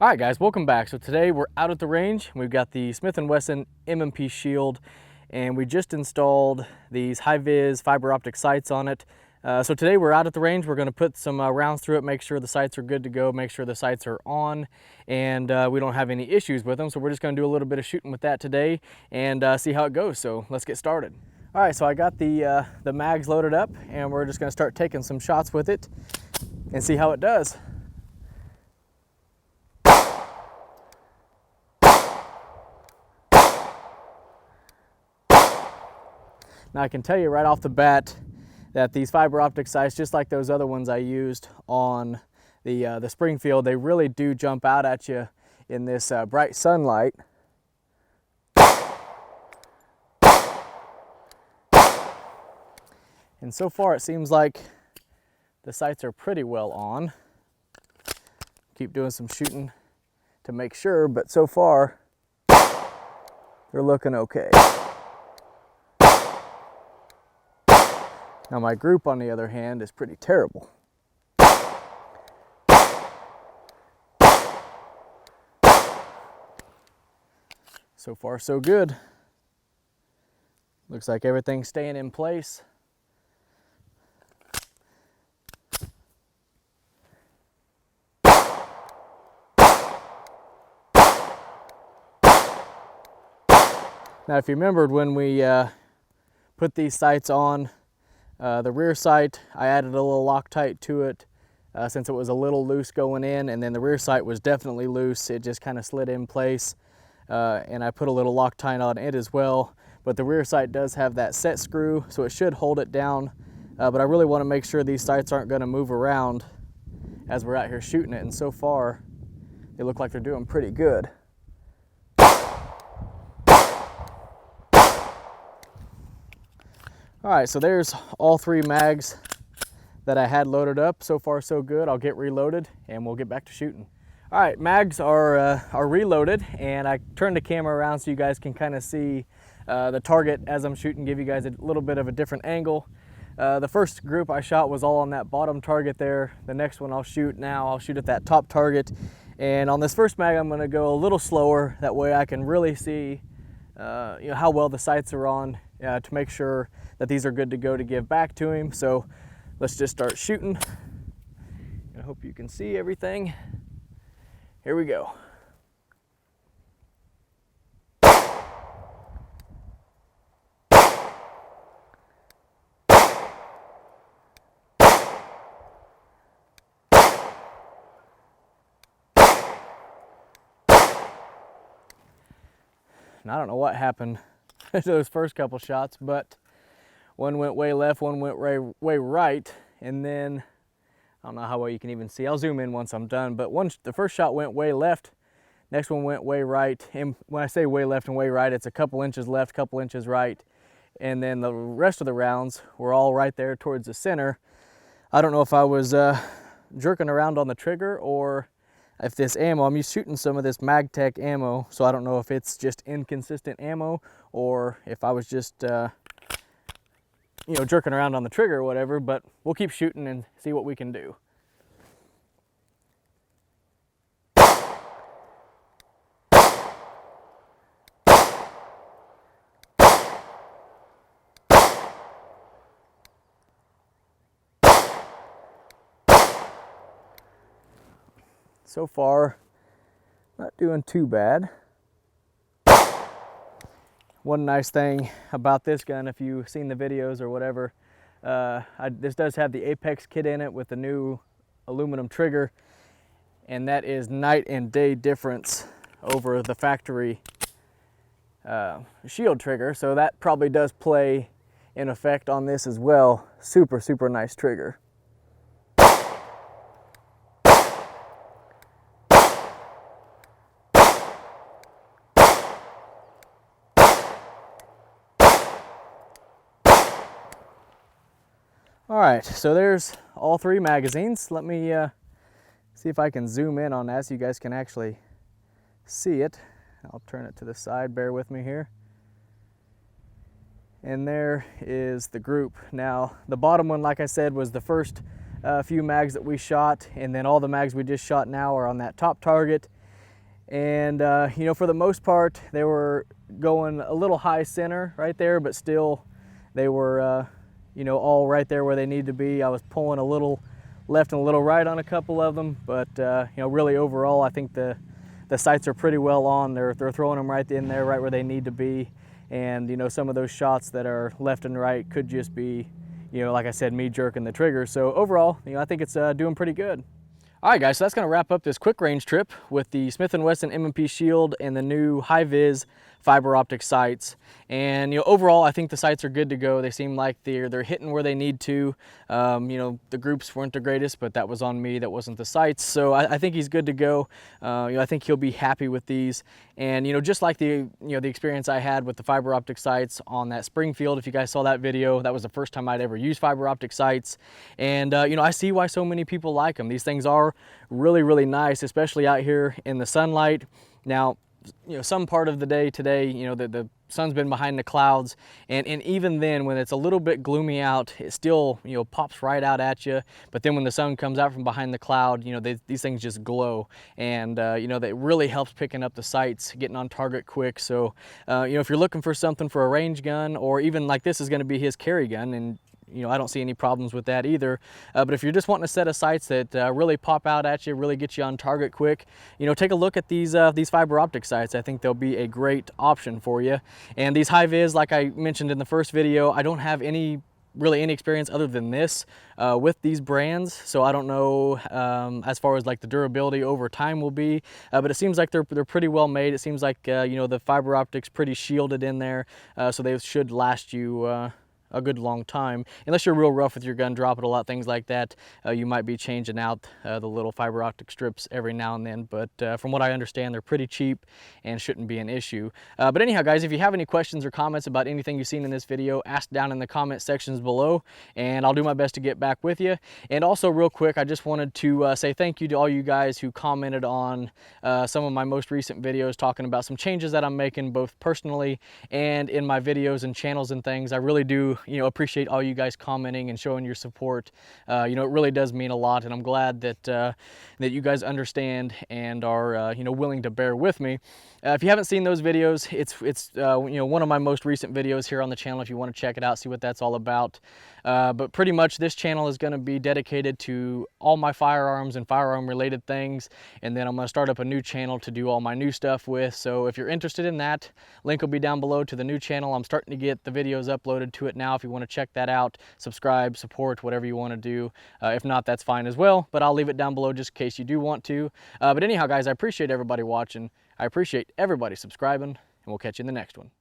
All right, guys, welcome back. So today we're out at the range. We've got the Smith & Wesson M&P Shield, and we just installed these high-vis fiber optic sights on it. So today we're out at the range. We're going to put some rounds through it, make sure the sights are good to go, make sure the sights are on, and we don't have any issues with them. So we're just going to do a little bit of shooting with that today and see how it goes. So let's get started. All right, so I got the mags loaded up, and we're just going to start taking some shots with it and see how it does. Now I can tell you right off the bat that these fiber optic sights, just like those other ones I used on the Springfield, they really do jump out at you in this bright sunlight. And so far it seems like the sights are pretty well on. Keep doing some shooting to make sure, but so far they're looking okay. Now my group, on the other hand, is pretty terrible. So far, so good. Looks like everything's staying in place. Now, if you remembered when we put these sights on, the rear sight, I added a little Loctite to it since it was a little loose going in, and then the rear sight was definitely loose. It just kind of slid in place, and I put a little Loctite on it as well. But the rear sight does have that set screw, so it should hold it down. But I really want to make sure these sights aren't going to move around as we're out here shooting it, and so far they look like they're doing pretty good. All right, so there's all three mags that I had loaded up. So far, so good. I'll get reloaded and we'll get back to shooting. All right, mags are reloaded, and I turned the camera around so you guys can kind of see the target as I'm shooting, give you guys a little bit of a different angle. The first group I shot was all on that bottom target there. The next one I'll shoot at that top target. And on this first mag, I'm gonna go a little slower. That way I can really see how well the sights are on to make sure that these are good to go to give back to him. So let's just start shooting. I hope you can see everything. Here we go. And I don't know what happened to those first couple shots, but one went way left, one went way right, and then I don't know how well you can even see. I'll zoom in once I'm done, but the first shot went way left, next one went way right, and when I say way left and way right, it's a couple inches left, couple inches right, and then the rest of the rounds were all right there towards the center. I don't know if I was jerking around on the trigger or if this ammo, I'm shooting some of this MagTech ammo, so I don't know if it's just inconsistent ammo or if I was just jerking around on the trigger or whatever, but we'll keep shooting and see what we can do. So far, not doing too bad. One nice thing about this gun, if you've seen the videos or whatever, this does have the Apex kit in it with the new aluminum trigger, and that is night and day difference over the factory shield trigger, so that probably does play in effect on this as well. Super, super nice trigger. All right, so there's all three magazines. Let me see if I can zoom in on that so you guys can actually see it. I'll turn it to the side, bear with me here. And there is the group. Now, the bottom one, like I said, was the first few mags that we shot, and then all the mags we just shot now are on that top target. And you know, for the most part, they were going a little high center right there, but still they were you know, all right there where they need to be. I was pulling a little left and a little right on a couple of them, but you know, really overall, I think the sights are pretty well on. They're throwing them right in there, right where they need to be. And you know, some of those shots that are left and right could just be, you know, like I said, me jerking the trigger. So overall, you know, I think it's doing pretty good. All right, guys, so that's going to wrap up this quick range trip with the Smith & Wesson M&P Shield and the new high-vis fiber optic sights. And you know, overall, I think the sights are good to go. They seem like they're hitting where they need to. You know, the groups weren't the greatest, but that was on me. That wasn't the sights. So I think he's good to go. You know, I think he'll be happy with these. And you know, just like the experience I had with the fiber optic sights on that Springfield, if you guys saw that video, that was the first time I'd ever used fiber optic sights. And you know, I see why so many people like them. These things are really, really nice, especially out here in the sunlight. Now, you know, some part of the day today, you know, the sun's been behind the clouds, and even then, when it's a little bit gloomy out, it still, you know, pops right out at you. But then when the sun comes out from behind the cloud, you know, these things just glow. And you know, that really helps picking up the sights, getting on target quick. So you know, if you're looking for something for a range gun, or even like this is going to be his carry gun, and you know, I don't see any problems with that either. But if you're just wanting a set of sights that really pop out at you, really get you on target quick, you know, take a look at these fiber optic sights. I think they'll be a great option for you. And these high vis, like I mentioned in the first video, I don't have really any experience other than this with these brands, so I don't know as far as like the durability over time will be, but it seems like they're pretty well made. It seems like you know, the fiber optics pretty shielded in there, so they should last you a good long time. Unless you're real rough with your gun, drop it a lot, things like that, you might be changing out the little fiber optic strips every now and then. But from what I understand, they're pretty cheap and shouldn't be an issue. But anyhow, guys, if you have any questions or comments about anything you've seen in this video, ask down in the comment sections below, and I'll do my best to get back with you. And also, real quick, I just wanted to say thank you to all you guys who commented on some of my most recent videos, talking about some changes that I'm making, both personally and in my videos and channels and things. I really do, you know, appreciate all you guys commenting and showing your support. You know, it really does mean a lot, and I'm glad that that you guys understand and are you know, willing to bear with me. If you haven't seen those videos, it's you know, one of my most recent videos here on the channel. If you want to check it out, see what that's all about. But pretty much this channel is going to be dedicated to all my firearms and firearm related things, and then I'm going to start up a new channel to do all my new stuff with. So if you're interested in that, link will be down below to the new channel. I'm starting to get the videos uploaded to it now. If you want to check that out, subscribe, support, whatever you want to do. If not, that's fine as well, but I'll leave it down below just in case you do want to. But anyhow, guys, I appreciate everybody watching. I appreciate everybody subscribing, and we'll catch you in the next one.